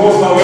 Jehovah,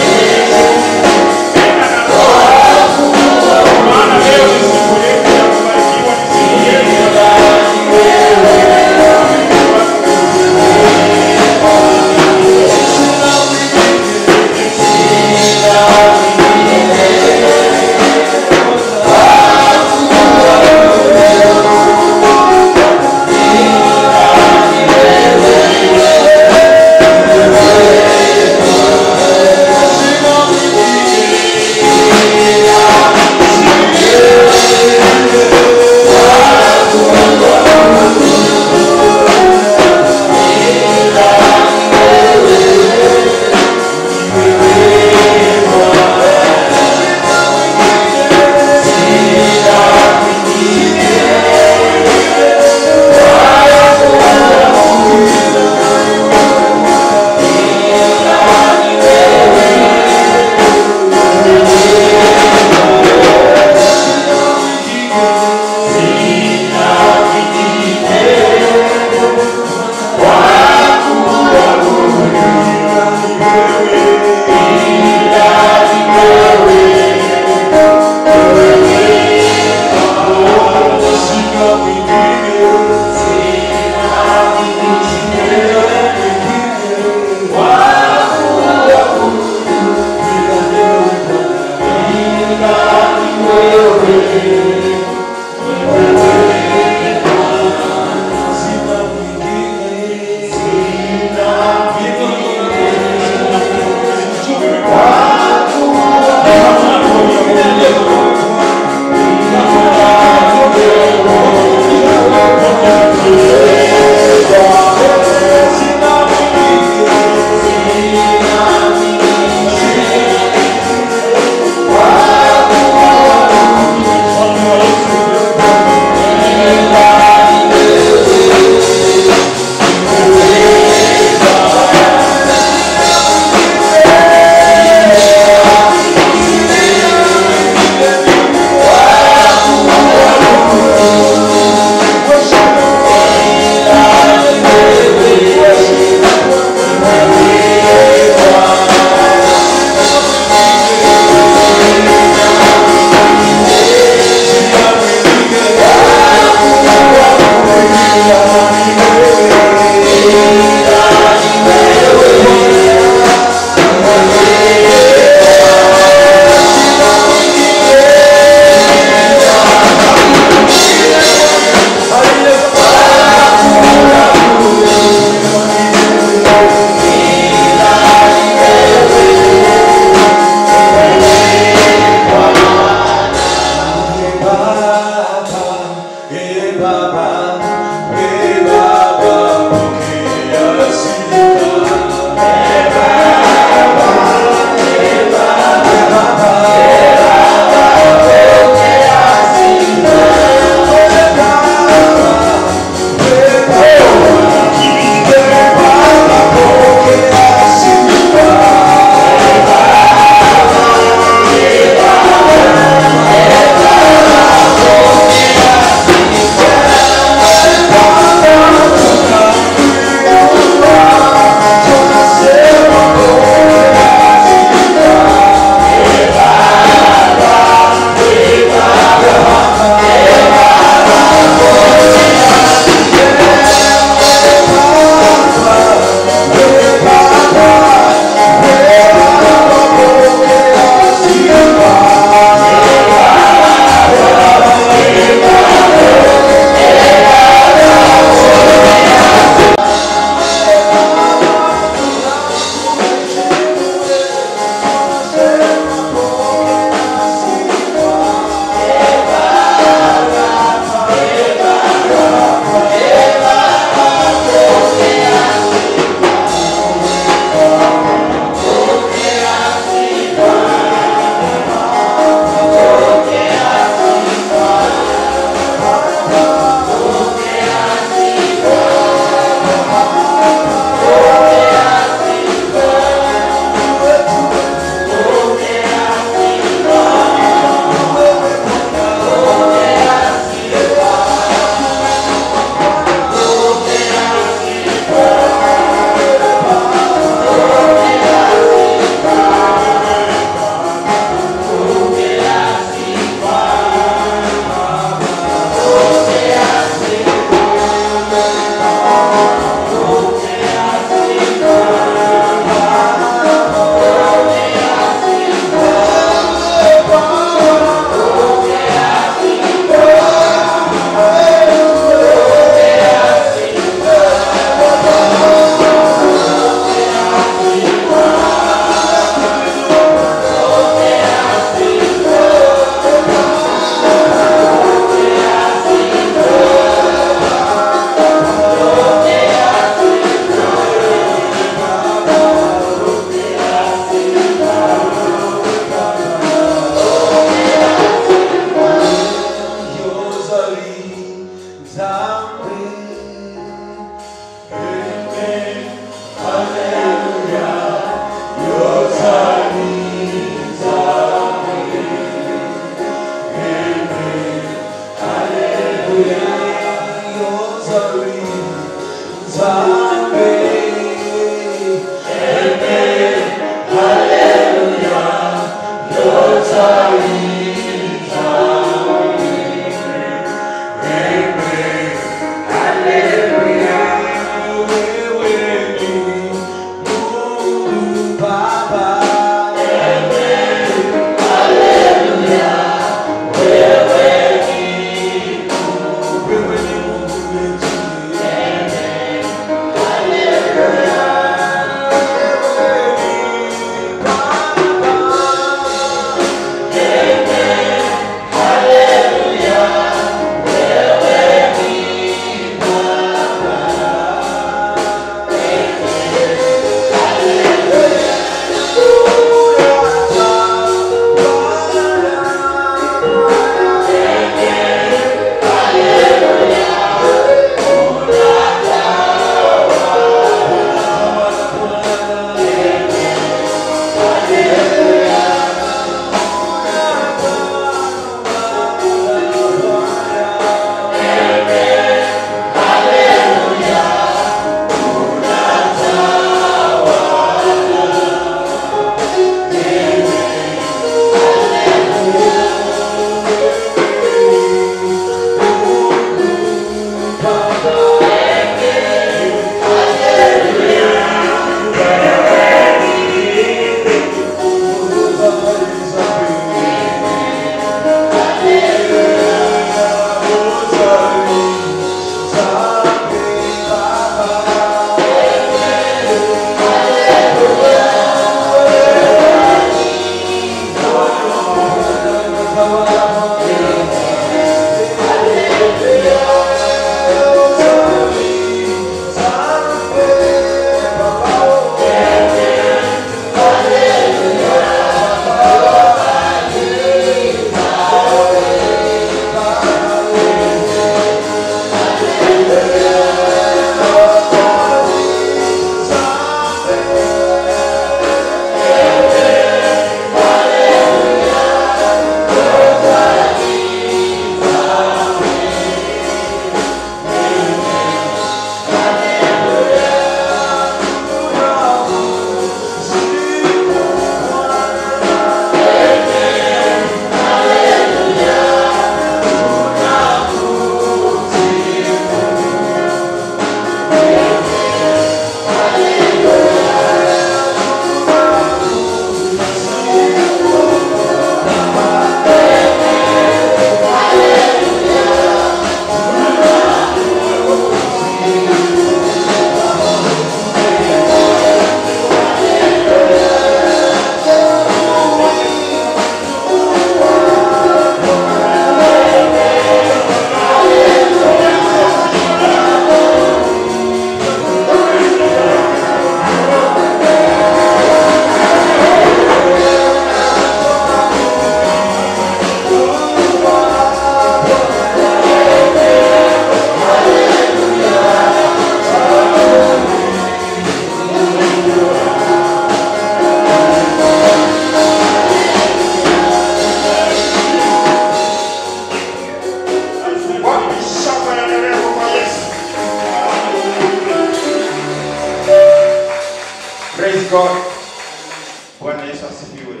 asifiwe.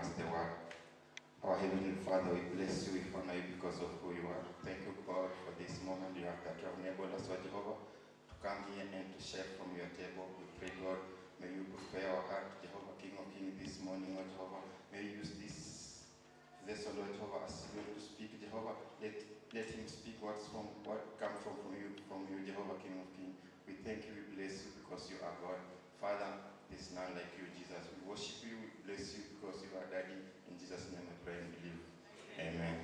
us the word. Our Heavenly Father, we bless you, we honor you because of who you are. Thank you, God, for this moment you have that you have enabled us, Lord Jehovah, to come here and to share from your table. We pray, God, may you prepare our heart, Jehovah, King of Kings, this morning, Lord Jehovah. May you use this vessel, Lord Jehovah, as you to speak, Jehovah. Let him speak what come from you, Jehovah, King of Kings. We thank you, we bless you because you are God. Father, there's none like you, Jesus. We worship you, we bless you because you are Daddy. In Jesus' name we pray and believe. Amen.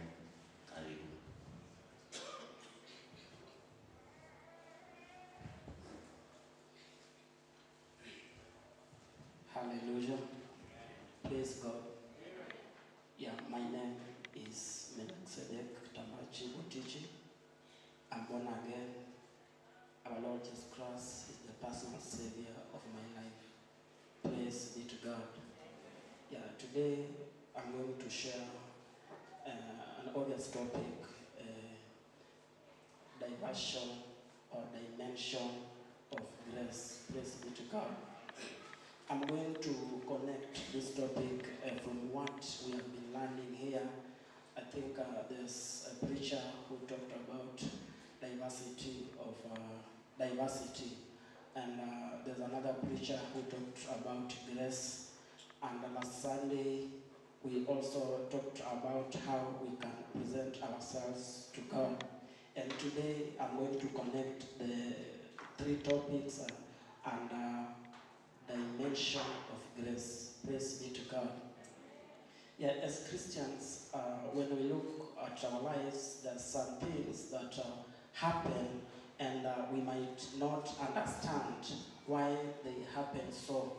Hallelujah. Praise God. Yeah, my name is Melchizedek Tamachi Butichi. I'm born again. Our Lord Jesus Christ is the personal Savior of my life. Praise be to God. Yeah, today I'm going to share an obvious topic, diversion or dimension of grace. Praise be to God. I'm going to connect this topic from what we have been learning here. I think there's a preacher who talked about diversity, and there's another preacher who talked about grace. And last Sunday, we also talked about how we can present ourselves to God. And today, I'm going to connect the three topics and dimension of grace. Praise be to God. Yeah, as Christians, when we look at our lives, there's some things that happen and we might not understand why they happen so.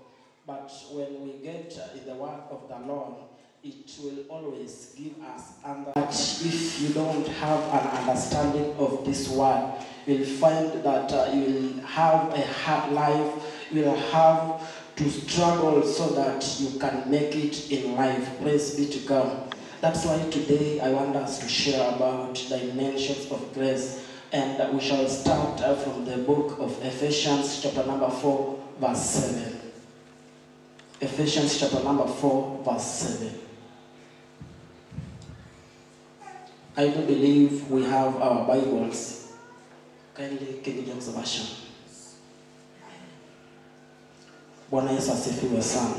But when we get in the word of the Lord, it will always give us. And that if you don't have an understanding of this word, you'll find that you will have a hard life, you will have to struggle so that you can make it in life. Praise be to God. That's why today I want us to share about dimensions of grace. And we shall start from the book of Ephesians chapter number 4, verse 7. Ephesians chapter number 4, verse 7. I do believe we have our Bibles. Kindly, King James Version. Bwana Yesu asifiwe sana.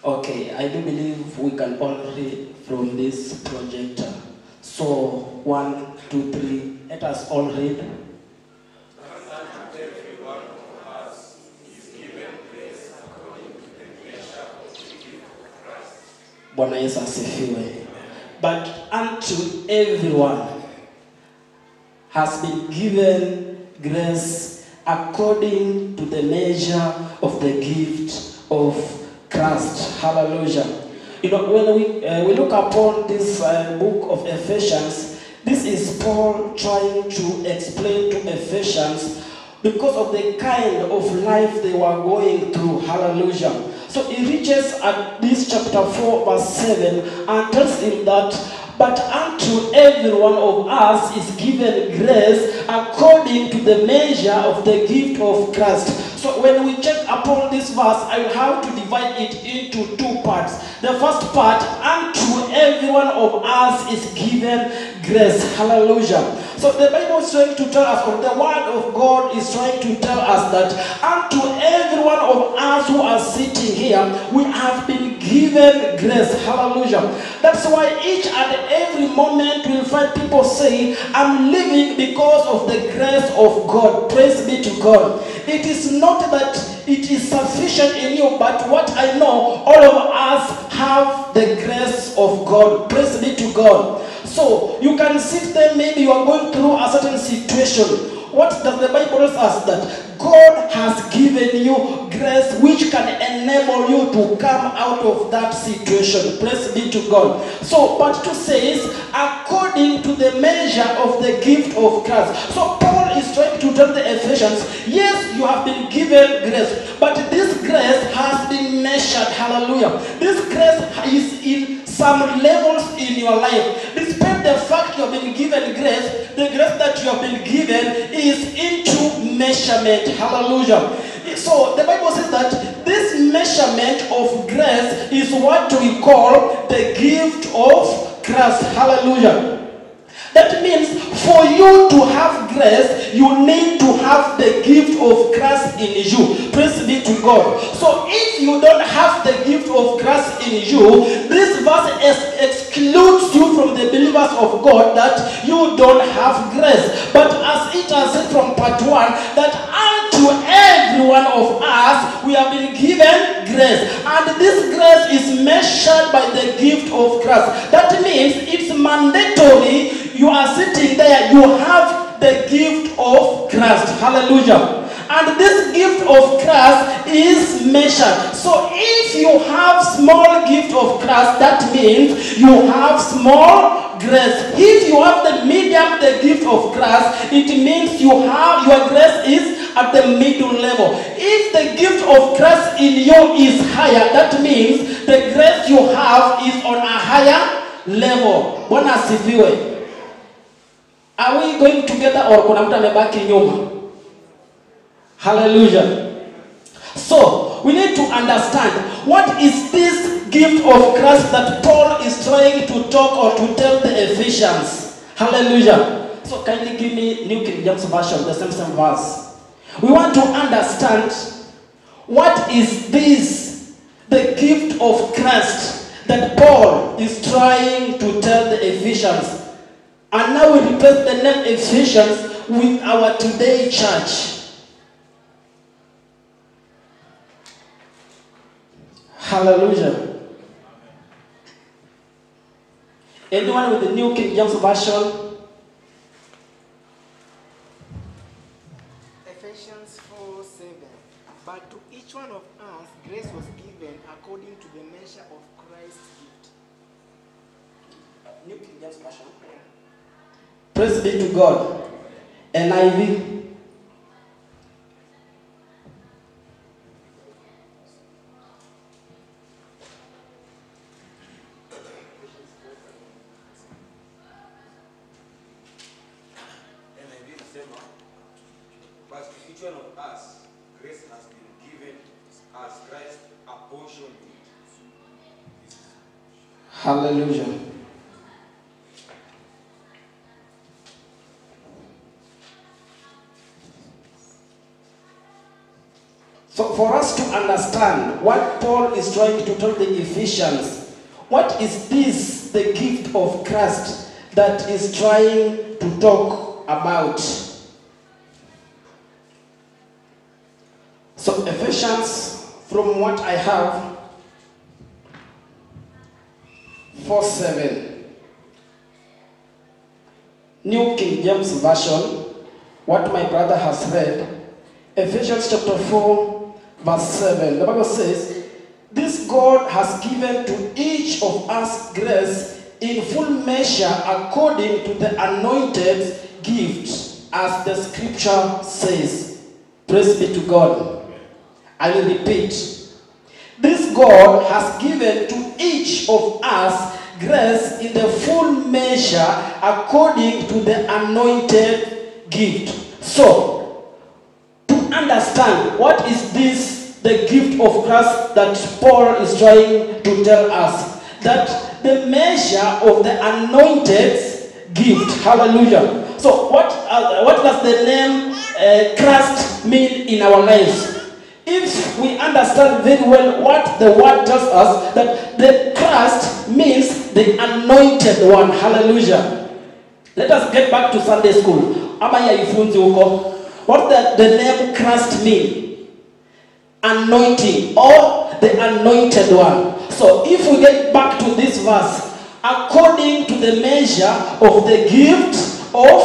Okay, I do believe we can all read from this projector. So, 1, 2, 3, let us all read. Bwana Yesu asifiwe. But unto everyone has been given grace according to the measure of the gift of Christ. Hallelujah. You know, when we look upon this book of Ephesians, this is Paul trying to explain to Ephesians because of the kind of life they were going through. Hallelujah. So he reaches at this chapter 4 verse 7 and tells him that, but unto every one of us is given grace according to the measure of the gift of Christ. So when we check upon this verse, I will have to divide it into two parts. The first part, unto every one of us is given grace. Hallelujah. So the Bible is trying to tell us, or the word of God is trying to tell us that unto every one of us who are sitting here, we have been given grace. Hallelujah. That's why each and every moment we'll find people say, I'm living because of the grace of God. Praise be to God. It is not that it is sufficient in you, but what I know, all of us have the grace of God. Praise be to God. So you can sit there, maybe you are going through a certain situation. What does the Bible tell us? That God has given you grace which can enable you to come out of that situation. Praise be to God. So part 2 says, according to the measure of the gift of Christ. So Paul is trying to tell the Ephesians, yes, you have been given grace, but this grace has been measured. Hallelujah. This grace is in some levels in your life. Despite the fact you have been given grace, the grace that you have been given is into measurement. Hallelujah. So the Bible says that this measurement of grace is what we call the gift of Christ. Hallelujah. That means for you to have grace, you need to have the gift of Christ in you. Praise be to God. So if you don't have the gift of Christ in you, this verse excludes you from the believers of God that you don't have grace. But as it has said from part 1, that unto every one of us we have been given grace. And this grace is measured by the gift of Christ. That means it's mandatory. You are sitting there, you have the gift of Christ. Hallelujah. And this gift of Christ is measured. So if you have small gift of Christ, that means you have small grace. If you have the medium, the gift of Christ, it means you have, your grace is at the middle level. If the gift of Christ in you is higher, that means the grace you have is on a higher level. Bwana asifiwe. Are we going together or kuna mtu amebaki nyuma? Hallelujah. So, we need to understand what is this gift of Christ that Paul is trying to talk or to tell the Ephesians. Hallelujah. So, kindly give me New King James Version, the same verse. We want to understand what is this, the gift of Christ that Paul is trying to tell the Ephesians. And now we replace the name Ephesians with our today church. Hallelujah. Anyone with the New King James Version? Ephesians 4:7. But to each one of us, grace was given according to the measure of Christ's gift. New King James Version. Praise be to God. NIV. But to each one of us, grace has been given as Christ apportioned it. Hallelujah. So for us to understand what Paul is trying to tell the Ephesians, what is this, the gift of Christ that is trying to talk about? So Ephesians, from what I have, 4:7. New King James Version, what my brother has read, Ephesians chapter 4, verse 7. The Bible says, this God has given to each of us grace in full measure according to the anointed gift, as the scripture says. Praise be to God. I will repeat. This God has given to each of us grace in the full measure according to the anointed gift. So, to understand what is this, the gift of Christ that Paul is trying to tell us, that the measure of the anointed gift. Hallelujah. So what does the name Christ mean in our lives? If we understand very well what the word tells us, that the Christ means the anointed one. Hallelujah. Let us get back to Sunday school. What does the name Christ mean? Anointing, or the anointed one. So if we get back to this verse, according to the measure of the gift of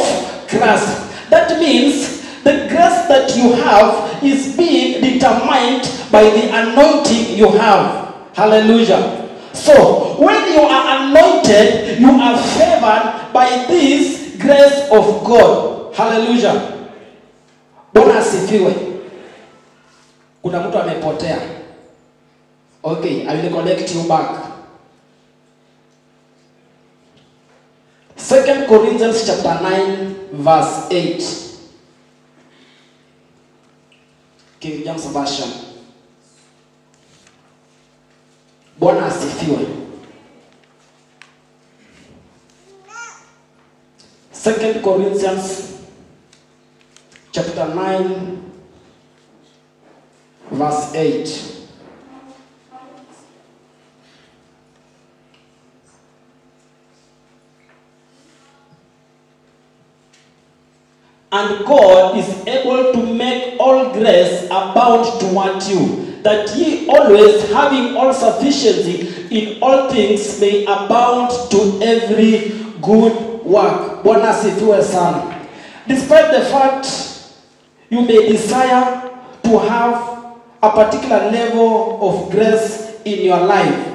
Christ, that means the grace that you have is being determined by the anointing you have. Hallelujah. So, when you are anointed, you are favored by this grace of God. Hallelujah. Bwana asifiwe. Kuna mtu amepotea. Okay, I will connect you back. 2 Corinthians chapter 9 verse 8. King James Version. Bwana asifiwe. 2 Corinthians chapter 9 verse 8. And God is able to make all grace abound toward you, that ye always, having all sufficiency in all things, may abound to every good work. Bwana asifiwe sana. Despite the fact you may desire to have a particular level of grace in your life,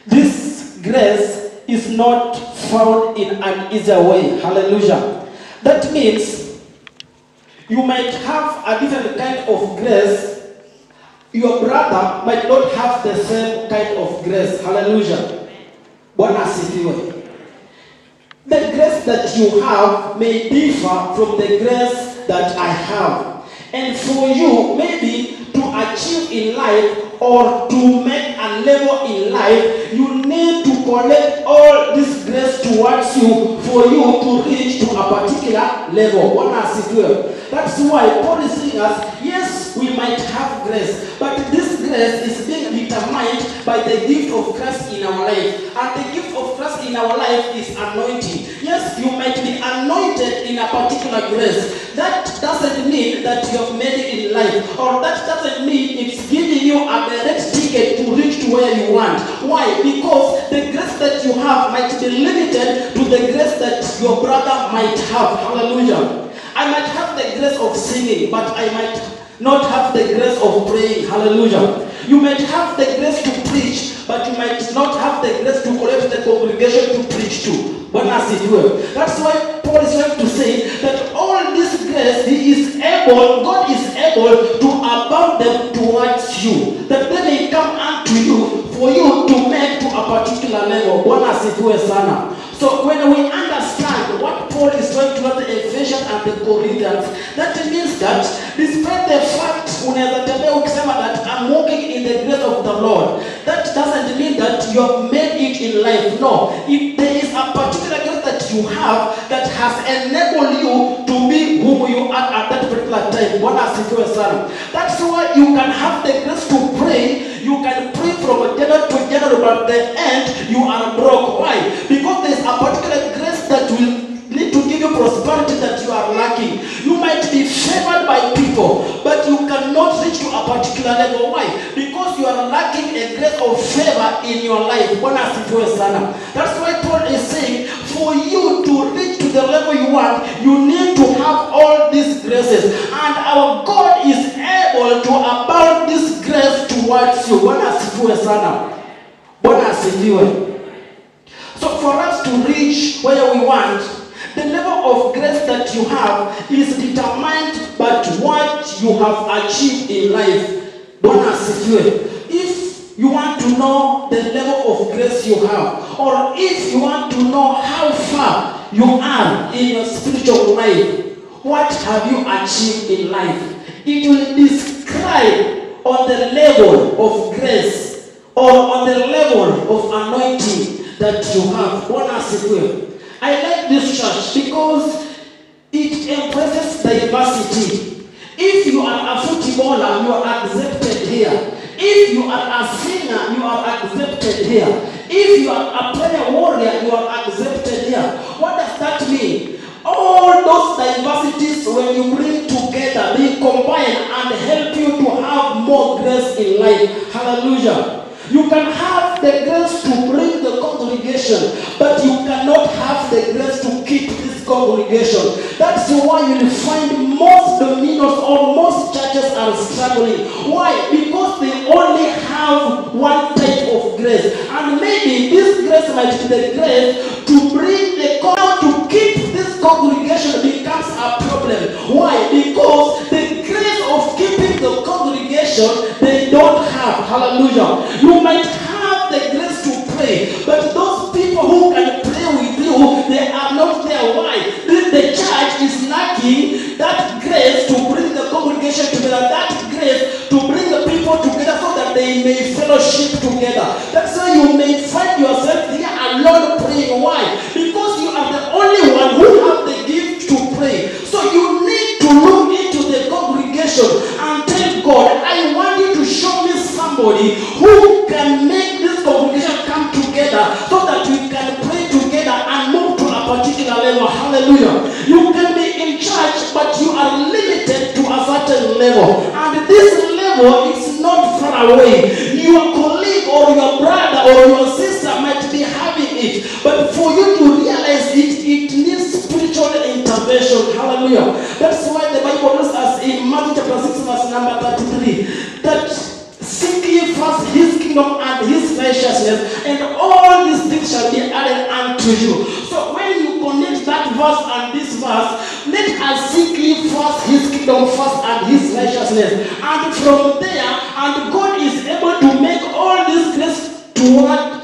this grace is not found in an easier way. Hallelujah. That means you might have a different kind of grace. Your brother might not have the same kind of grace. Hallelujah. Bwana asifiwe. The grace that you have may differ from the grace that I have. And for you, maybe to achieve in life or to make a level in life, you need to collect all this grace towards you for you to reach to a particular level. Bwana asifiwe. That's why Paul is saying us, yes, we might have grace, but this grace is being determined by the gift of Christ in our life. And the gift of Christ in our life is anointing. Yes, you might be anointed in a particular grace. That doesn't mean that you have made it in life, or that doesn't mean it's giving you a direct ticket to reach to where you want. Why? Because the grace that you have might be limited to the grace that your brother might have. Hallelujah. I might have the grace of singing, but I might not have the grace of praying. Hallelujah. You might have the grace to preach, but you might not have the grace to collect the congregation to preach to. Bwana asifiwe. That's why Paul is trying to say that all this grace, he is able, God is able to abound them towards you, that they may come unto you for you to make to a particular level. Bwana asifiwe sana. So when we understand what Paul is trying to tell the Ephesians and the Corinthians, that means that despite the fact that I'm walking in the grace of the Lord, that doesn't mean that you have made it in life. No, if there is a particular grace that you have that has enabled you to be whom you are at that particular time. That's why you can have the grace to pray. You can pray from general to general, but at the end you are broke. Why? Because there is a particular grace that will need to give you prosperity that you are lacking. You might be favored by people, but you cannot reach to a particular level. Why? Because you are lacking a grace of favor in your life. That's why Paul is saying, for you to reach to the level you want, you need to have all these graces. And our God is able to abound this grace towards you. So for us to reach where we want, the level of grace that you have is determined by what you have achieved in life. If you want to know the level of grace you have, or if you want to know how far you are in your spiritual life, what have you achieved in life? It will describe on the level of grace or on the level of anointing that you have. I like this church because it embraces diversity. If you are a footballer, you are accepted here. If you are a singer, you are accepted here. If you are a prayer warrior, you are accepted here. What does that mean? All those diversities, when you bring together, they combine and help you to have more grace in life. Hallelujah. You can have the grace to bring the congregation, but you cannot have the grace to keep this congregation. That's why you will find most dominions or most churches are struggling. Why? Because they only have one type of grace. And maybe this grace might be the grace to bring the to keep this congregation becomes a problem. Why? Because the grace of keeping the congregation they don't have. Hallelujah. You might have the grace to pray, but those people who can pray with you, they are place to bring the people together so that they may fellowship together. That's why you may find yourself here alone praying. Why? Because you are the only one who have the gift to pray. So you need to look into the congregation and tell God, I want you to show me somebody who can make this congregation come together so that we can pray together and move to a particular level. Hallelujah. You can be in church, but you are limited to a certain level. And this level is not far away. Your colleague or your brother or your sister might be having it. But for you to realize it, it needs spiritual intervention. Hallelujah. That's why the Bible tells us in Matthew chapter 6 verse number 33 that seek ye first his kingdom and his righteousness, and all these things shall be added unto you. So when you connect that verse and this verse, let us seek ye first his kingdom first and his righteousness. And from there, and God is able to make all this grace toward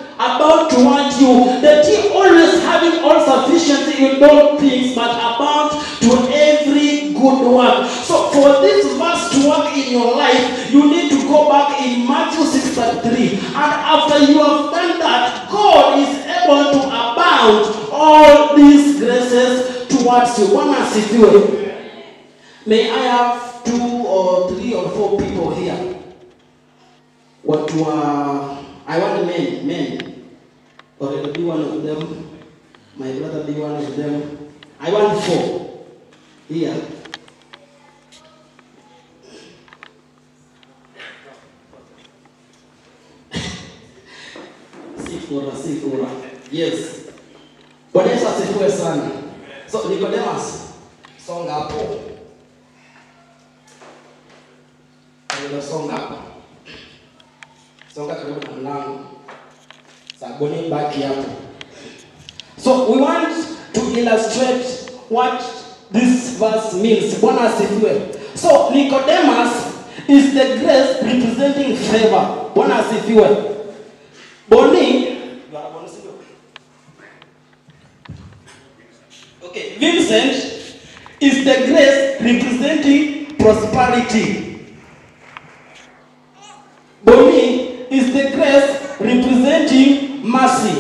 you, that he always having all sufficiency in all things, but about to every good work. So for this verse to work in your life, you need to go back in Matthew 6:3. And after you have done that, God is able to abound all these graces towards you. One as may I have 2 or 3 or 4 people here? I want men. Or it'll be one of them. My brother be one of them. I want 4 here. Sikura. Yes. Bwana Yesu asifiwe sana. So Nicodemus, songa hapo. Songa hapo. Songa karibu na mlango. Sabuni baki hapo. So we want to illustrate what this verse means. Bwana asifiwe. So Nicodemus is the grace representing favor. Bwana asifiwe. Boni. Okay, Vincent is the grace representing prosperity. Boni is the grace representing mercy.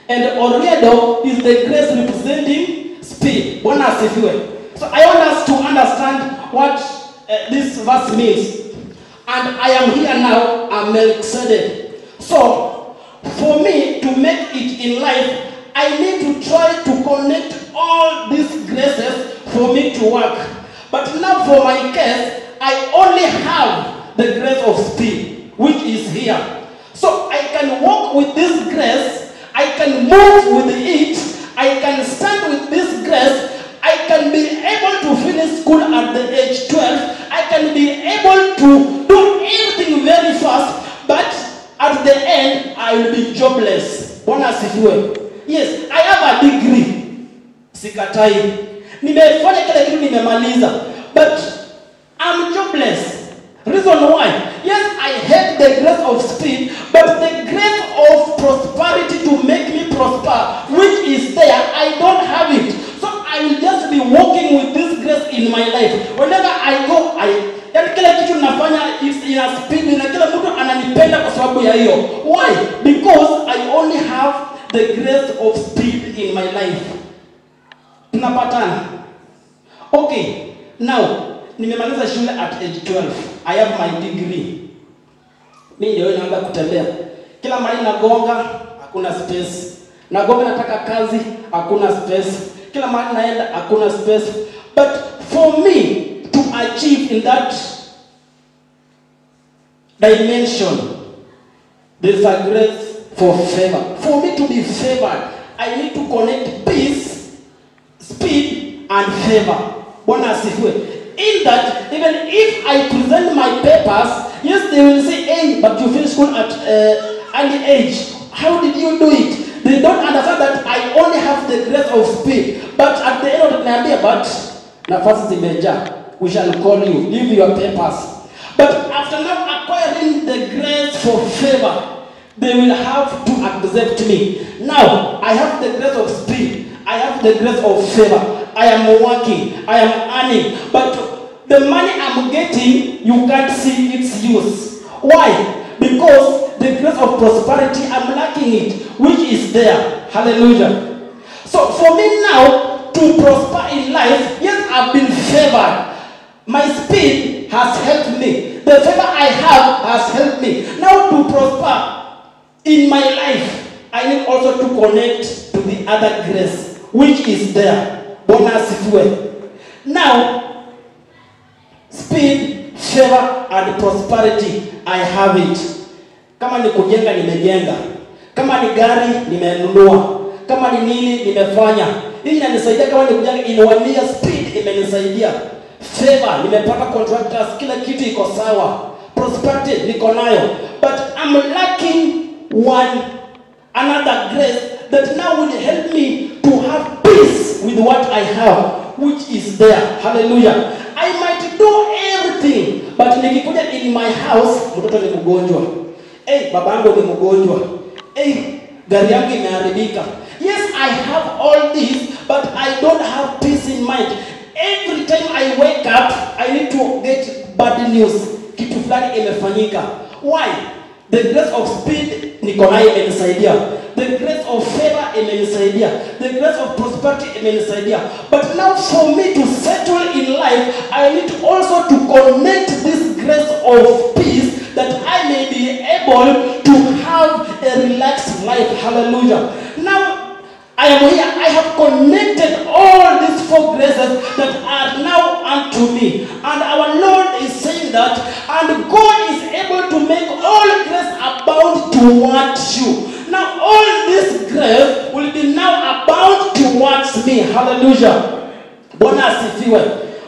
And Oriedo is the grace representing speed. Bwana asifiwe. So I want us to understand what this verse means. And I am here now, I'm Melchizedek. So, for me to make it in life, I need to try to connect all these graces for me to work. But now for my case, I only have the grace of speed, which is here. So I can walk with this grace, I can move with it, I can stand with this grace, I can be able to finish school at the age 12, I can be able to do everything very fast, but at the end, I will be jobless. Bwana asifiwe. Yes, I have a degree. Sikatai. Nimefanya kile kitu nimemaliza. But I'm jobless. Reason why? Yes, I had the grace of speed, but the grace of prosperity to make me prosper, which is there, I don't have it. So I will just be walking with this grace in my life. Whenever I go, kila kitu nafanya ina speed, na kila mtu ananipenda kwa sababu ya hiyo. Why? Because I only have the grace of speed in my life. Tunapatana. Okay, now nimemaliza shule at age 12. I have my degree. Mimi ndio naanza kutembea. Kila mahali nagonga, hakuna space. Nagonga nataka kazi, hakuna space. Kila mahali naenda, hakuna space. But for me to achieve in that dimension, there's a grace for favor. For me to be favored, I need to connect peace, speed, and favor. Bwana asifiwe. In that, even if I present my papers, yes, they will say, hey, but you finished school at early age. How did you do it? They don't understand that I only have the grace of speed. But at the end of the day, but nafasi zimejaa, we shall call you, leave your papers. But after now acquiring the grace for favor, they will have to accept me. Now, I have the grace of speed. I have the grace of favor. I am working. I am earning. But the money I'm getting, you can't see its use. Why? Because the grace of prosperity, I'm lacking it, which is there. Hallelujah. So for me now, to prosper in life, yes, I've been favored. My speed has helped me. The favor I have has helped me. Now to prosper in my life, I need also to connect to the other grace, which is there. Bonus fuel. Now, speed, favor, and prosperity, I have it. Kama ni kujenga nimejenga. Kama ni gari nimenunua. Kama ni nini nimefanya. Hii inanisaidia kama ni kujenga inawania speed imenisaidia. Favor nimepata contractors, kila kitu iko sawa. Prosperity niko nayo. But I'm lacking another grace that now will help me to have peace with what I have, which is there. Hallelujah. I might do everything, but nikikuja in my house, mtoto ni mgonjwa. Babangu ni mgonjwa. Gari yangu imeharibika. Yes, I have all this, but I don't have peace in mind. Every time I wake up, I need to get bad news. Kitu fulani imefanyika. Why? The grace of speed niko nayo imenisaidia. The grace of favor imenisaidia. The grace of prosperity imenisaidia. But now for me to settle in life, I need also to connect this grace of peace that I may be able to have a relaxed life. Hallelujah. Now I am here. I have connected all these 4 graces that are now unto me. And our Lord is saying that, and God is able to make all grace abound towards you. Now all this grace will be now abound towards me. Hallelujah. Bwana asifiwe.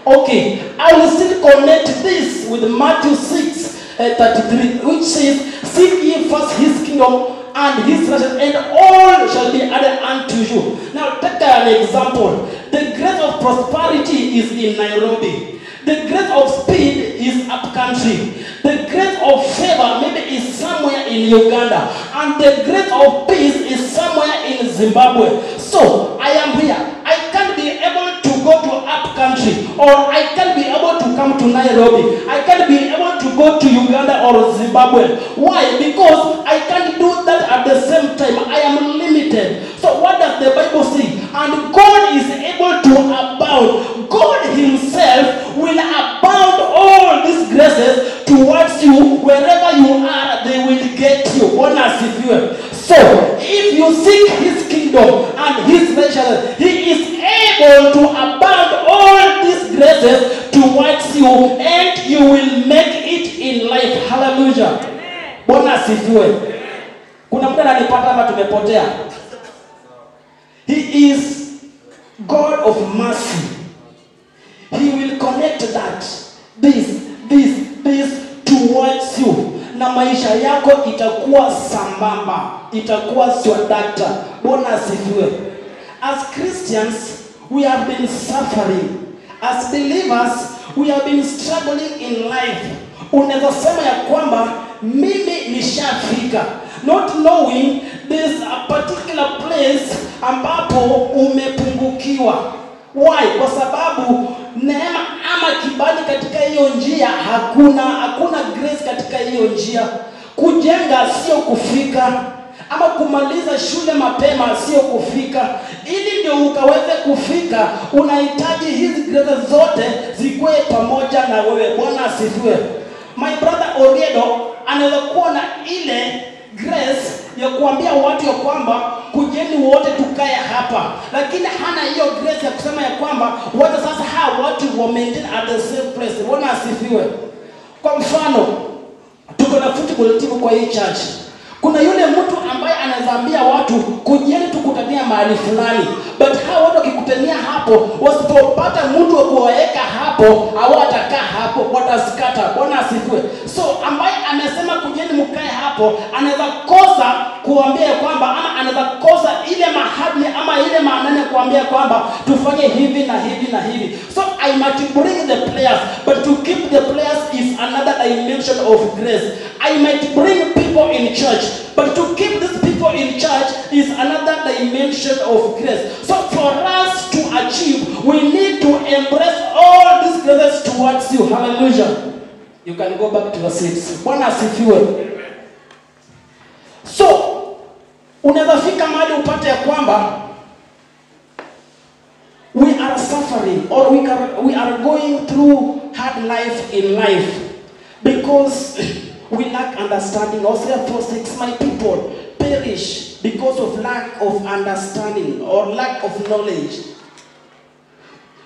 Okay, I will still connect this with Matthew 6:33, which says, seek ye first his kingdom and his righteousness, and all shall be added unto you. Now take an example. The grace of prosperity is in Nairobi. The grace of speed is up country. The grace of favor maybe is somewhere in Uganda. And the grace of peace is somewhere in Zimbabwe. So I am here. I can't be able to go to up country, or I can't be able to come to Nairobi. I can't be able to go to Uganda or Zimbabwe. Why? Because I can't do that at the same time. I am limited. So what does the Bible say? And God is able to abound. God himself will abound all these graces towards you. Wherever you are, they will get you. So if you seek his kingdom and his righteousness, he is able to abound all these graces towards you, and you will make it in life. Hallelujah. Bwana asifiwe. Kuna mtu ananipata hapa tumepotea. He is God of mercy. He will connect that. This towards you. Na maisha yako itakuwa sambamba. Itakuwa swadakta. Bwana asifiwe. As Christians, we have been suffering. As believers, we have been struggling in life. Unaweza sema ya kwamba mimi nishafika, not knowing there's a particular place ambapo umepungukiwa. Why? Kwa sababu neema ama kibali katika hiyo njia hakuna grace katika hiyo njia. Kujenga sio kufika, ama kumaliza shule mapema sio kufika. Ili ndio ukaweze kufika, unahitaji hizi grace zote zikuwe pamoja na wewe. Bwana asifiwe. My brother Oriedo anaweza kuwa na ile grace ya kuambia watu ya kwamba kujeni wote tukae hapa, lakini hana hiyo grace ya kusema ya kwamba wote sasa hawa watu wa maintain at the same place. Bwana asifiwe. Kwa mfano, tuko na football team kwa hii church. Kuna yule mtu ambaye anazaambia watu kujeni tukutania mahali fulani, but hao watu wakikutania hapo, wasipopata mtu wa kuwaweka hapo, hawatakaa hapo, watasikata. Bwana asifiwe. So ambaye amesema kujeni mkae hapo, anaweza kosa kuambia kwamba, ama anaweza kosa ile mahali ama ile maanane kuambia kwamba tufanye hivi na hivi na hivi. So I might bring the players, but to keep the players is another dimension of grace. I might bring people in church, but to keep these people in church is another dimension of grace. So for us to achieve, we need to embrace all these graces towards you. Hallelujah. You can go back to your seats. Bwana asifiwe. So, unaweza fika mahali upate ya kwamba we are suffering or we are going through hard life in life because we lack understanding. Hosea 4:6, my people perish because of lack of understanding or lack of knowledge.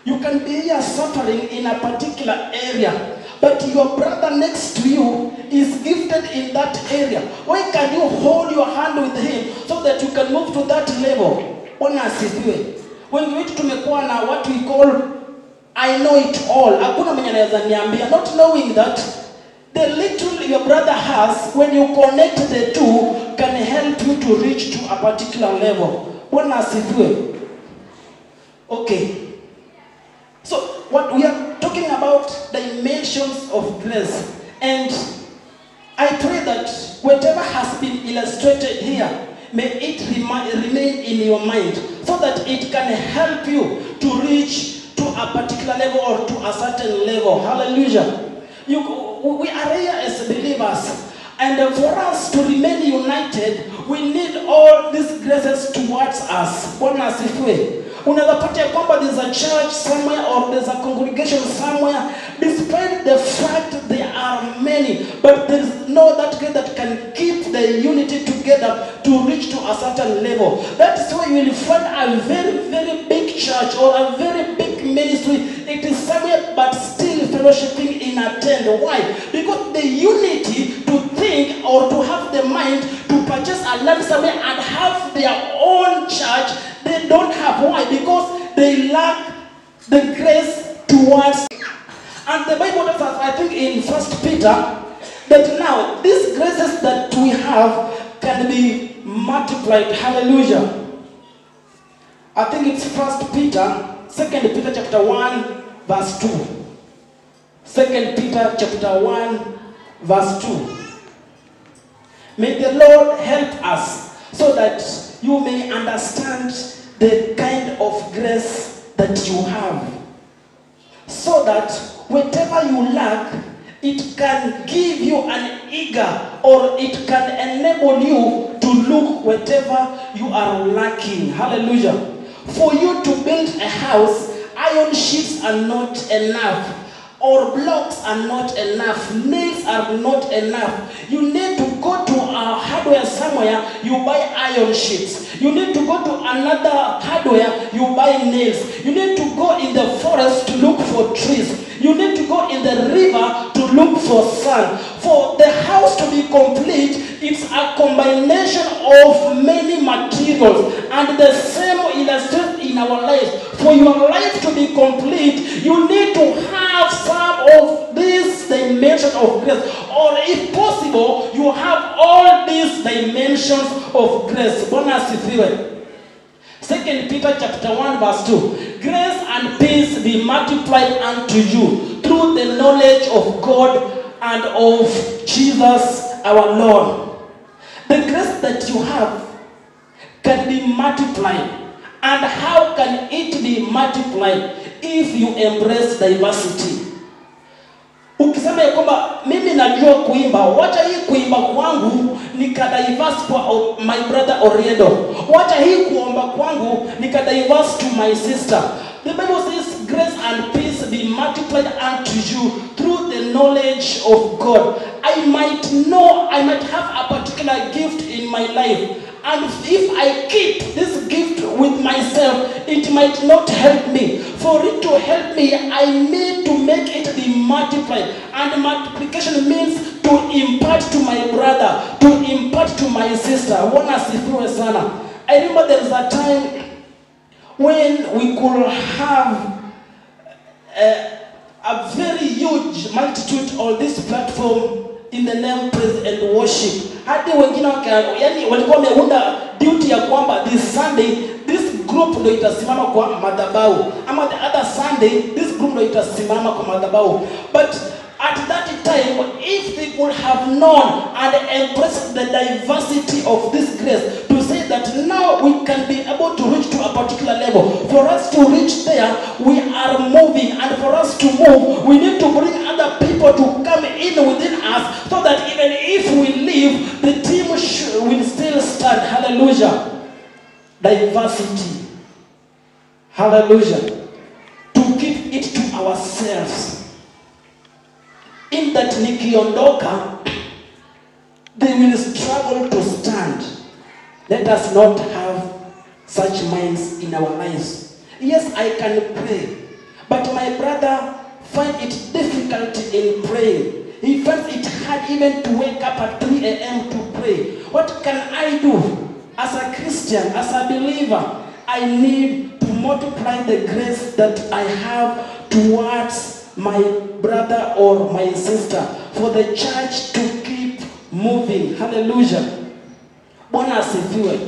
You can be here suffering in a particular area, but your brother next to you is gifted in that area. Why can you hold your hand with him so that you can move to that level? Bwana asifiwe. Wengi wetu tumekuwa na what we call I know it all. Hakuna mwenye anaweza niambia, not knowing that the little your brother has, when you connect the two, can help you to reach to a particular level. Bwana asifiwe. Okay. So what we are talking about, dimensions of grace, and I pray that whatever has been illustrated here, may it remain in your mind so that it can help you to reach to a particular level or to a certain level. Hallelujah. We are here as believers, and for us to remain united, we need all these graces towards us. Bwana asifiwe. Unaweza pata kwamba there's a church somewhere or there's a congregation somewhere, despite the fact there are many, but there's no that grace that can keep the unity together to reach to a certain level. That's why you will find a very, very big church or a very big ministry. It is somewhere but still fellowshipping in a tent. Why? Because the unity to think or to have the mind to purchase a land somewhere and have their own church, they don't have. Why? Because they lack the grace towards. And the Bible tells us, I think in 1 Peter, that now these graces that we have can be multiplied. Hallelujah. I think it's 2 Peter chapter 1 verse 2. 2 Peter chapter 1 verse 2. May the Lord help us so that you may understand the kind of grace that you have, so that whatever you lack, it can give you an eager, or it can enable you to look whatever you are lacking. Hallelujah. For you to build a house, iron sheets are not enough, or blocks are not enough, nails are not enough. You need to go to a hardware somewhere, you buy iron sheets. You need to go to another hardware, you buy nails. You need to go in the forest to look for trees. You need to go in the river to look for sand. For the house to be complete, it's a combination of many materials. And the same illustrates in our lives. For your life to be complete, you need to have some of these dimensions of grace. Or if possible, you have all these dimensions of grace. Bwana asifiwe. 2 Peter chapter 1 verse 2. Grace and peace be multiplied unto you through the knowledge of God and of Jesus our Lord. The grace that you have can be multiplied. And how can it be multiplied if you embrace diversity? Ukisema ya kwamba mimi najua kuimba, wacha hii kuimba kwangu nikadiverse kwa my brother Oriedo. Wacha hii kuomba kwangu nikadiverse to my sister. The Bible says grace and peace be multiplied unto you through the knowledge of God. I might have a particular gift in my life. And if I keep this gift with myself, it might not help me. For it to help me, I need to make it be multiplied. And multiplication means to impart to my brother, to impart to my sister. I remember there was a time when we could have a very huge multitude on this platform in the name praise and worship. Hadi wengine yani walikuwa wameunda duty ya kwamba this Sunday this group ndio itasimama kwa madhabahu, ama the other Sunday this group ndio itasimama kwa madhabahu. But at that time time, if they could have known and embraced the diversity of this grace, to say that now we can be able to reach to a particular level. For us to reach there, we are moving, and for us to move, we need to bring other people to come in within us, so that even if we leave, the team will still stand. Hallelujah. Diversity. Hallelujah. To keep it to ourselves. In that nikiondoka, they will struggle to stand. Let us not have such minds in our lives. Yes, I can pray, but my brother find it difficult in praying. He finds it hard even to wake up at 3 a.m. to pray. What can I do? As a Christian, as a believer, I need to multiply the grace that I have towards my brother or my sister, for the church to keep moving. Hallelujah. Bwana asifiwe.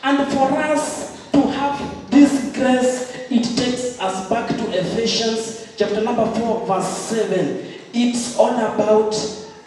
And for us to have this grace, it takes us back to Ephesians chapter number 4 verse 7. It's all about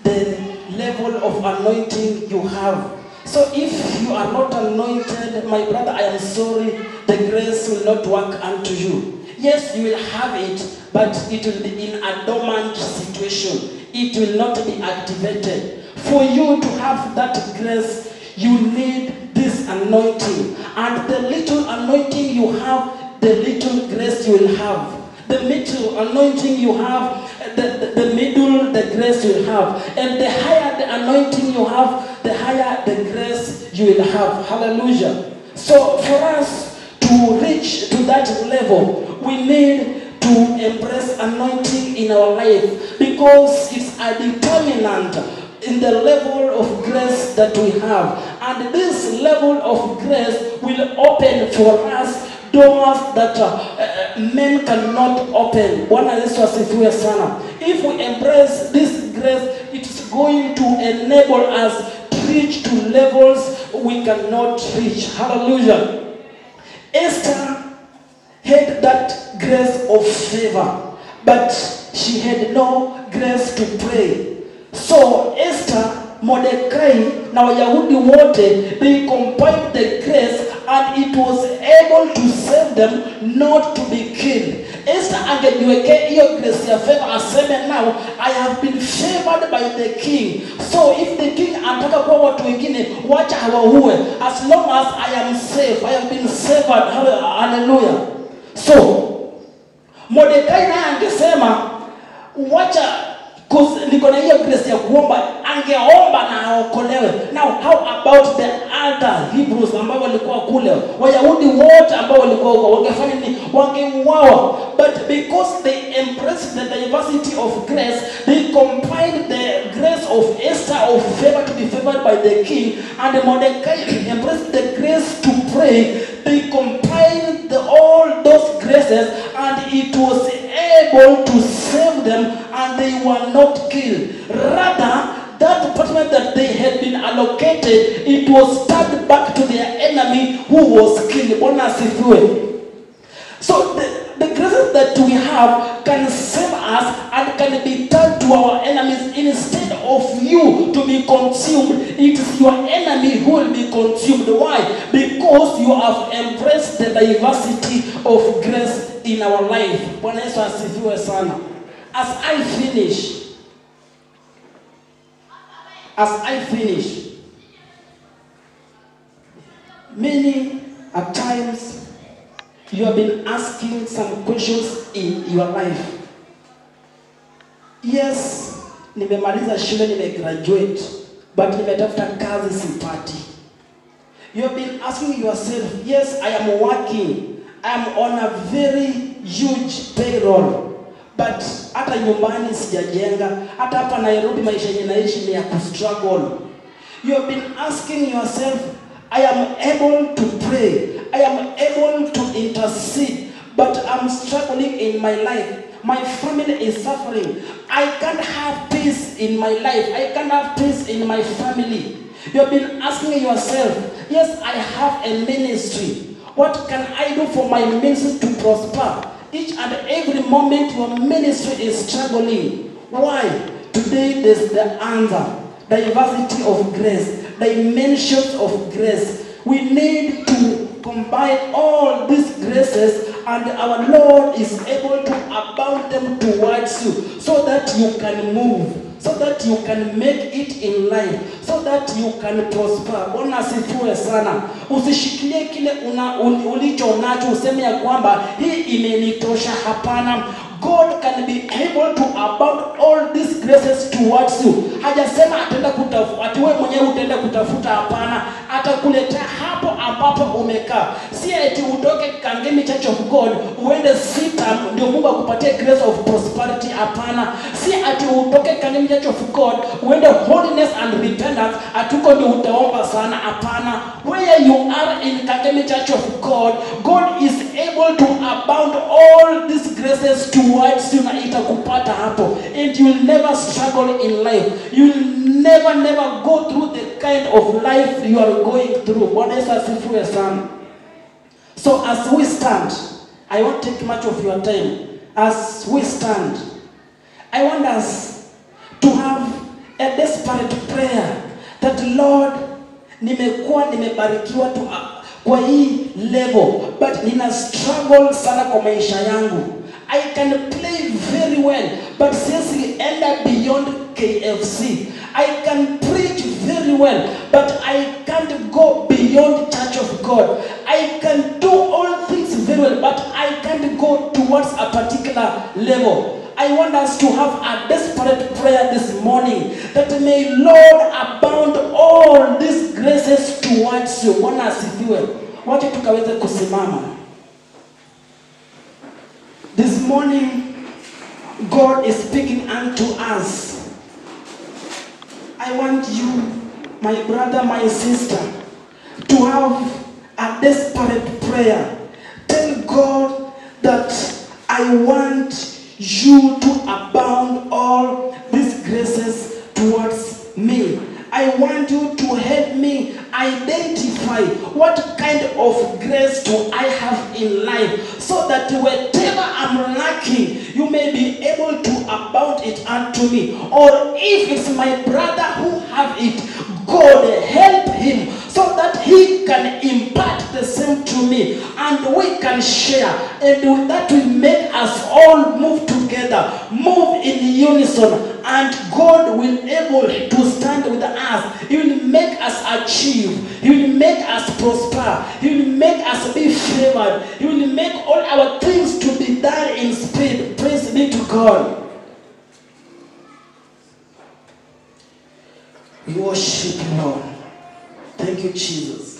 the level of anointing you have. So if you are not anointed, my brother, I am sorry, the grace will not work unto you. Yes, you will have it, but it will be in a dormant situation. It will not be activated. For you to have that grace, you need this anointing. And the little anointing you have, the little grace you will have. The middle anointing you have, the middle, the grace you will have. And the higher the anointing you have, the higher the grace you will have. Hallelujah. So for us to reach to that level, we need to embrace anointing in our life, because it's a determinant in the level of grace that we have. And this level of grace will open for us doors that men cannot open. Bwana Yesu asifiwe sana. If we embrace this grace, it's going to enable us to reach to levels we cannot reach. Hallelujah. Esther had that grace of favor, but she had no grace to pray. So Esther, Mordecai, na Wayahudi wote, they combined the grace, and it was able to save them not to be killed. Esther angejiwekea hiyo grace ya favor, aseme now I have been favored by the king. So if the king anataka kwa watu wengine, wacha hawaue. As long as I am safe, I have been favored. Hallelujah. So Mordecai naye angesema wacha, niko na hiyo grace ya kuomba, angeomba na aokolewe. Now how about the other Hebrews ambao walikuwa kule, Wayahudi wote ambao walikuwa huko, wangefanya nini? Wangeuawa. But because they embraced the diversity of grace, they combined the grace of Esther of favor to be favored by the king, and Mordecai embraced the grace to pray. They combined all those graces, and it was able to save them, and they were not killed. Rather, that department that they had been allocated, it was turned back to their enemy who was killed. Bwana asifiwe. So the graces that we have can save us and can be turned to our enemies. Instead of you to be consumed, it is your enemy who will be consumed. Why? Because you have embraced the diversity of grace in our life. Bwana Yesu asifiwe sana. As I finish, many at times you have been asking some questions in your life. Yes, nimemaliza shule, nimegraduate, but nimetafuta kazi sipati. You have been asking yourself, yes, I am working, I am on a very huge payroll, but hata nyumbani sijajenga, hata hapa Nairobi maisha yenye naishi ni ya kustruggle. You have been asking yourself, I am able to pray, I am able to intercede, but I'm struggling in my life. My family is suffering. I can't have peace in my life. I can't have peace in my family. You have been asking yourself, yes, I have a ministry. What can I do for my ministry to prosper? Each and every moment your ministry is struggling. Why? Today there's the answer. Diversity of grace, dimensions of grace. We need to combine all these graces, and our Lord is able to abound them towards you so that you can move, so that you can make it in life, so that you can prosper. Bwana asifiwe sana. Usishikilie kile ulicho nacho useme ya kwamba hii imenitosha. Hapana. God can be able to abound all these graces towards you. Hajasema ataenda kutafuta, ati wewe mwenyewe utaenda kutafuta. Hapana, atakuletea hapo ambapo umekaa. Si eti utoke Kangemi Church of God uende Sitam ndio Mungu akupatie grace of prosperity. Hapana, si ati utoke Kangemi Church of God uende holiness and repentance atuko ndio utaomba sana. Hapana, where you are in Kangemi Church of God, God is able to abound all these graces towards you, na itakupata hapo, and you will never struggle in life. You will never go through the kind of life you are going through. Bwana Yesu asifiwe sana. So as we stand, I won't take much of your time. As we stand, I want us to have a desperate prayer that Lord, nimebarikiwa tu kwa hii level, but nina struggle sana kwa maisha yangu. I can play very well, but siwezi enda beyond KFC. I can preach very well, but I can't go beyond Church of God. I can do all things very well, but I can't go towards a particular level. I want us to have a desperate prayer this morning that may Lord abound all these graces towards you. Bwana asifiwe. Wacha tukaweze kusimama. This morning, God is speaking unto us. I want you, my brother, my sister, to have a desperate prayer. Tell God that I want you to abound all these graces towards me. I want you to help me identify what kind of grace do I have in life, so that whatever I'm lacking, you may be able to abound it unto me. Or if it's my brother who have it, God help him so that he can impart the same to me, and we can share, and that will make us all move together, move in unison, and God will be able to stand with us. He will make us achieve. He will make us prosper. He will make us be favored. He will make all our things to be done in speed. Praise be to God. We worship you, Lord. Thank you, Jesus.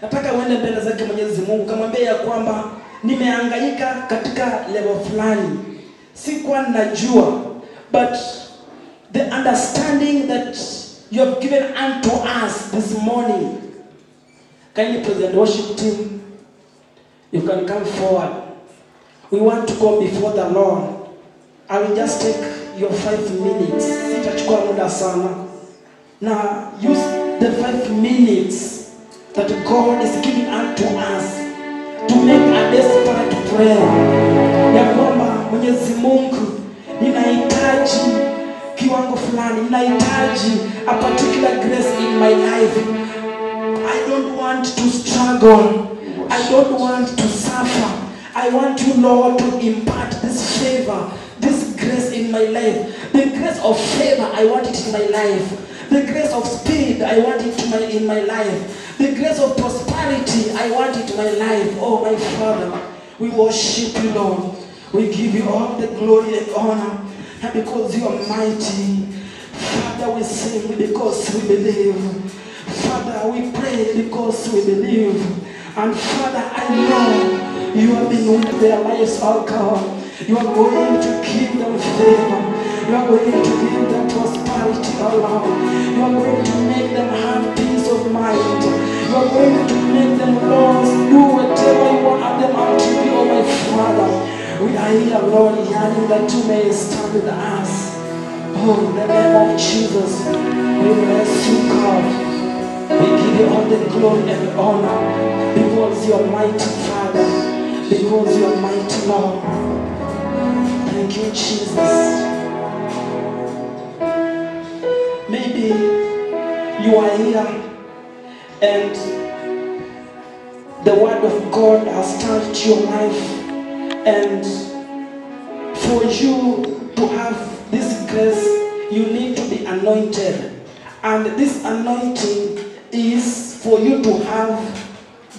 Nataka uende mbele zake Mwenyezi Mungu kamwambia ya kwamba nimehangaika katika level fulani. Sikuwa najua, but the understanding that you have given unto us this morning. Kindly present the worship team. You can come forward. We want to go before the Lord. I will just take your 5 minutes. Sitachukua muda sana. Now use the 5 minutes that God is giving unto us to make a desperate prayer. Ya kwamba Mwenyezi Mungu, ninahitaji kiwango fulani, ninahitaji a particular grace in my life. I don't want to struggle. I don't want to suffer. I want you, Lord, to impart this favor, this grace in my life. The grace of favor, I want it in my life. The grace of speed, I want it in my life. The grace of prosperity, I want it in my life. Oh, my Father, we worship you, Lord. We give you all the glory and honor. And because you are mighty, Father, we sing because we believe. Father, we pray because we believe. And Father, I know you have been with their lives, oh God. You are going to give them favor. You are going to give them prosperity, oh Lord. You are going to make them have peace of mind. You are going to make them, Lord, do whatever you want them to do, oh my Father. We are here, Lord, yearning that you may stand with us. Oh, in the name of Jesus, we bless you, God. We give you all the glory and honor because you are mighty, Father, because you are mighty, Lord. Thank you, Jesus. Maybe you are here and the word of God has touched your life, and for you to have this grace, you need to be anointed. And this anointing is for you to have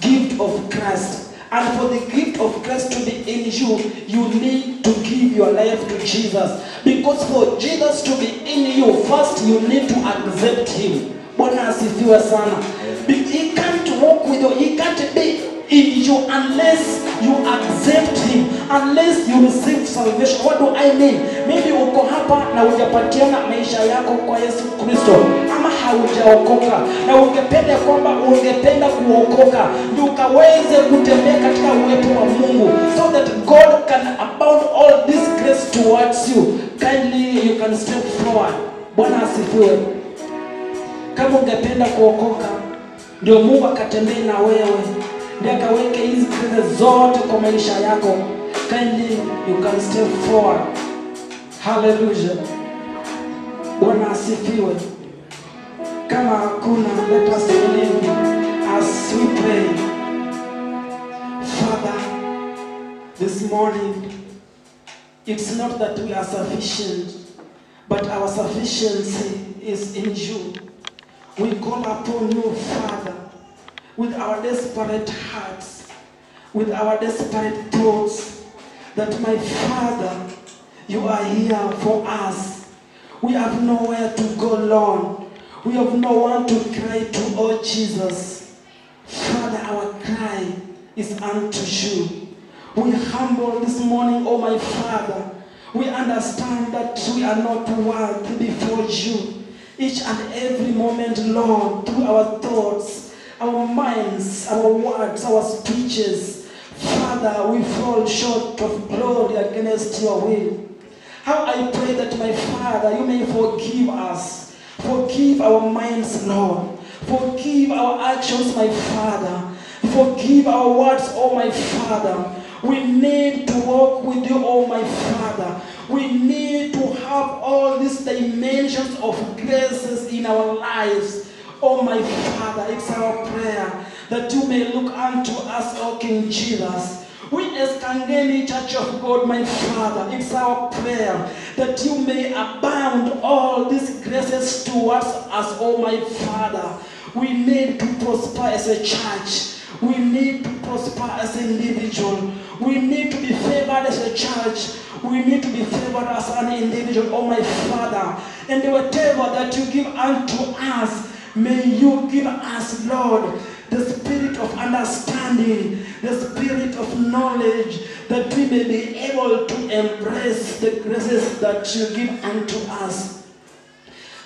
gift of Christ. And for the gift of Christ to be in you, you need to give your life to Jesus. Because for Jesus to be in you, first you need to accept him. Bwana asifiwe sana. He can't walk with you, he can't be in you unless you accept him, unless you receive salvation. What do I mean? Maybe uko hapa na hujapatiana maisha yako kwa Yesu Kristo, ama haujaokoka na ungependa kwamba ungependa kuokoka ndio ukaweze kutembea katika uwepo wa Mungu, so that God can abound all this grace towards you. Kindly you can step forward. Bwana asifiwe. Kama ungependa kuokoka ndio Mungu akatembee na wewe, ndio akaweke hizi grace zote kwa maisha yako, kindly you can step forward. Hallelujah. Bwana asifiwe. Kama hakuna, let us believe as we pray. Father, this morning, it's not that we are sufficient, but our sufficiency is in you. We call upon you, Father, with our desperate hearts, with our desperate thoughts, that my Father, you are here for us. We have nowhere to go, Lord. We have no one to cry to, oh Jesus. Father, our cry is unto you. We humble this morning, oh my Father. We understand that we are not worthy before you. Each and every moment, Lord, through our thoughts, our minds, our words, our speeches, Father, we fall short of glory against your will. How I pray that, my Father, you may forgive us. Forgive our minds, Lord. Forgive our actions, my Father. Forgive our words, oh my Father. We need to walk with you, oh my Father. We need to have all these dimensions of graces in our lives. Oh my Father, it's our prayer that you may look unto us, O King Jesus. We as Kangeni Church of God, my Father, it's our prayer that you may abound all these graces towards us, oh my Father. We need to prosper as a church. We need to prosper as an individual. We need to be favored as a church. We need to be favored as an individual, oh my Father. And whatever that you give unto us, may you give us, Lord, the spirit of understanding, the spirit of knowledge, that we may be able to embrace the graces that you give unto us.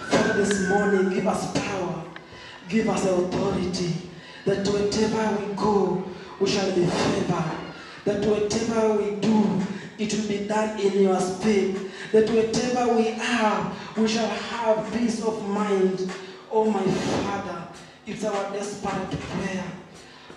Father, this morning, give us power, give us authority, that wherever we go, we shall be favored. That whatever we do, it will be done in your spirit. That whatever we are, we shall have peace of mind. Oh my Father, it's our desperate prayer.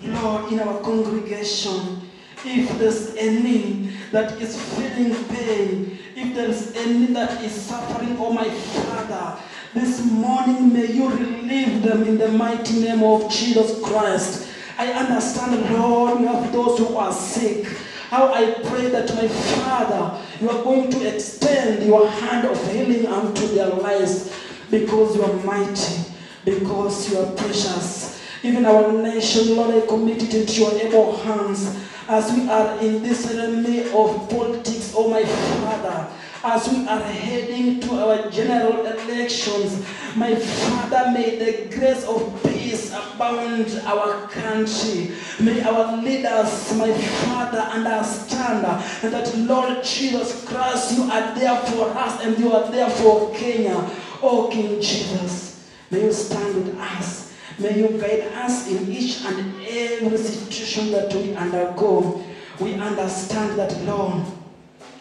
Lord, in our congregation, if there's any that is feeling pain, if there's any that is suffering, oh my Father, this morning may you relieve them in the mighty name of Jesus Christ. I understand, Lord, you have those who are sick. How I pray that, my Father, you are going to extend your hand of healing unto their lives, because you are mighty, because you are precious. Even our nation, Lord, I commit it into your able hands as we are in this realm of politics, oh my Father. As we are heading to our general elections, my Father, may the grace of peace abound our country. May our leaders, my Father, understand that, Lord Jesus Christ, you are there for us and you are there for Kenya. Oh, King Jesus, may you stand with us. May you guide us in each and every situation that we undergo. We understand that, Lord,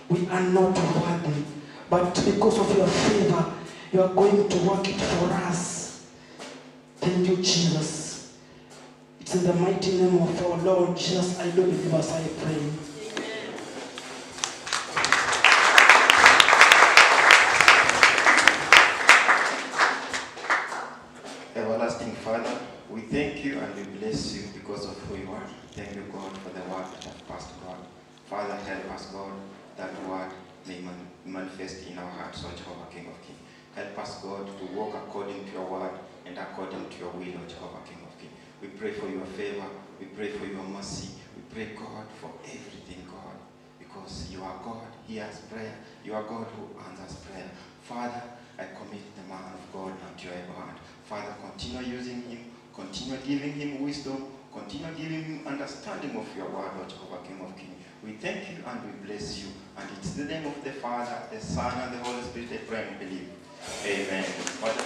we are not worthy, but because of your favor, you are going to work it for us. Thank you, Jesus. It's in the mighty name of our Lord Jesus, I do believe as I pray. everlasting Father, we thank you and we bless you because of who you are. Thank you, God, for the word that has passed, God. Father, help us, God, that word may manifest in our hearts, O Jehovah, King of Kings. Help us, God, to walk according to your word and according to your will, O Jehovah, King of Kings. We pray for your favor. We pray for your mercy. We pray, God, for everything, God, because you are God. He hears prayer. You are God who answers prayer. Father, I commit the man of God unto your able hand. Father, continue using him. Continue giving him wisdom. Continue giving him understanding of your word, O Jehovah, King of Kings. We thank you and we bless you. And it's the name of the Father, the Son, and the Holy Spirit I pray and believe. Amen. Father,